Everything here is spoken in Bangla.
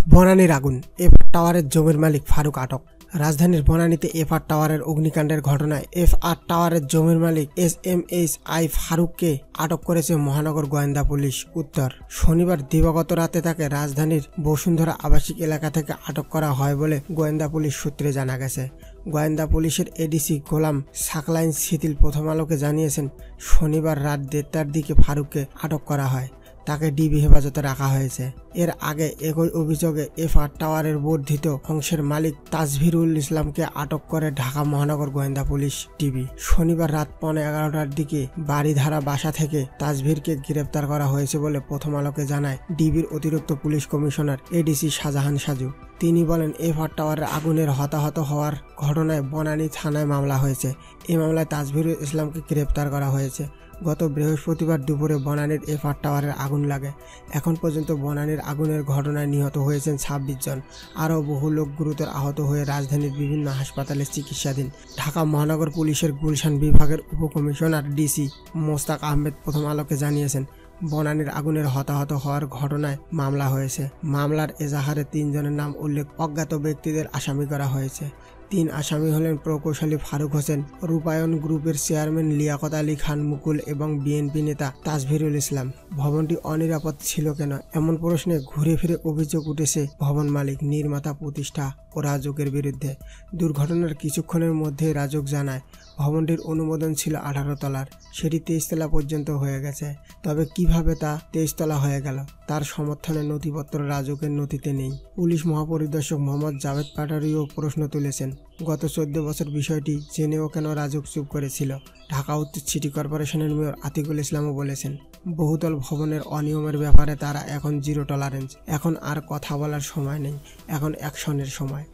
বনানীর আগুন, এফআর টাওয়ারের জমির মালিক ফারুক আটক। রাজধানীর বনানীতে এফআর টাওয়ারের অগ্নিকাণ্ডের ঘটনায় এফআর টাওয়ারের জমির মালিক SMHI ফারুককে আটক করেছে মহানগর গোয়েন্দা পুলিশ। উত্তর, শনিবার দিবাগত রাতে তাকে রাজধানীর বসুন্ধরা আবাসিক এলাকা থেকে আটক করা হয় বলে গোয়েন্দা পুলিশ সূত্রে জানা গেছে। গোয়েন্দা পুলিশের এডিসি গোলাম সাকলাইন শিথিল প্রথম আলোকে জানিয়েছেন, শনিবার রাত 1:30টার দিকে ফারুককে আটক করা হয়। তাকে ডিবি হেফাজতে রাখা হয়েছে। এর আগে একই অভিযোগে এফআর টাওয়ারের বর্ধিত অংশের মালিক তাজভিরুল ইসলামকে আটক করে ঢাকা মহানগর গোয়েন্দা পুলিশ ডিবি। শনিবার রাত 11:15টার দিকে বাড়িধারা বাসা থেকে তাজভিরকে গ্রেপ্তার করা হয়েছে বলে প্রথম আলোকে জানায় ডিবির অতিরিক্ত police commissioner ADC Shahjahan Saju. তিনি বলেন, এফআর টাওয়ারের আগুনের হতাহত হওয়ার ঘটনায় বনানী থানায় মামলা হয়েছে। এই মামলায় তাজভিরুল ইসলামকে গ্রেপ্তার করা হয়েছে। গত বৃহস্পতিবার দুপুরে বনানীর এফআর টাওয়ারের আগুন লাগে। এখন পর্যন্ত বনানীর আগুনের ঘটনায় নিহত হয়েছেন 26 জন। আরও বহু লোক গুরুতর আহত হয়ে রাজধানীর বিভিন্ন হাসপাতালে চিকিৎসাধীন। ঢাকা মহানগর পুলিশের গুলশান বিভাগের উপকমিশনার ডিসি মোস্তাক আহমেদ প্রথম আলোকে জানিয়েছেন, বনানীর আগুনের হতাহত হওয়ার ঘটনায় মামলা হয়েছে। মামলার এজাহারে 3 জনের নাম উল্লেখ অজ্ঞাত ব্যক্তিদের আসামি করা হয়েছে। 3 আসামি হলেন প্রকৌশলী ফারুক হোসেন, রূপায়ণ গ্রুপের চেয়ারম্যান লিয়াকত আলী খান মুকুল এবং বিএনপি নেতা তাজভিরুল ইসলাম। ভবনটি অনিরাপদ ছিল কেন, এমন প্রশ্নে ঘুরে ফিরে অভিযোগ উঠেছে ভবন মালিক, নির্মাতা, প্রতিষ্ঠা ও রাজুকের বিরুদ্ধে। দুর্ঘটনার কিছুক্ষণের মধ্যে রাজুক জানায়, ভবনটির অনুমোদন ছিল 18 তলার, সেটি 23 তলা পর্যন্ত হয়ে গেছে। তবে কিভাবে তা 23 তলা হয়ে গেল, তার সমর্থনে নথিপত্র রাজুকের নথিতে নেই। পুলিশ মহাপরিদর্শক মোহাম্মদ জাভেদ পাটোয়ারিও প্রশ্ন তুলেছেন, গত 14 বছর বিষয়টি জেনেও কেন রাজুক চুপ করেছিল। ঢাকা উত্তর সিটি কর্পোরেশনের মেয়র আতিকুল ইসলামও বলেছেন, বহুতল ভবনের অনিয়মের ব্যাপারে তারা এখন 0 টলারেন্স। এখন আর কথা বলার সময় নেই, এখন অ্যাকশনের সময়।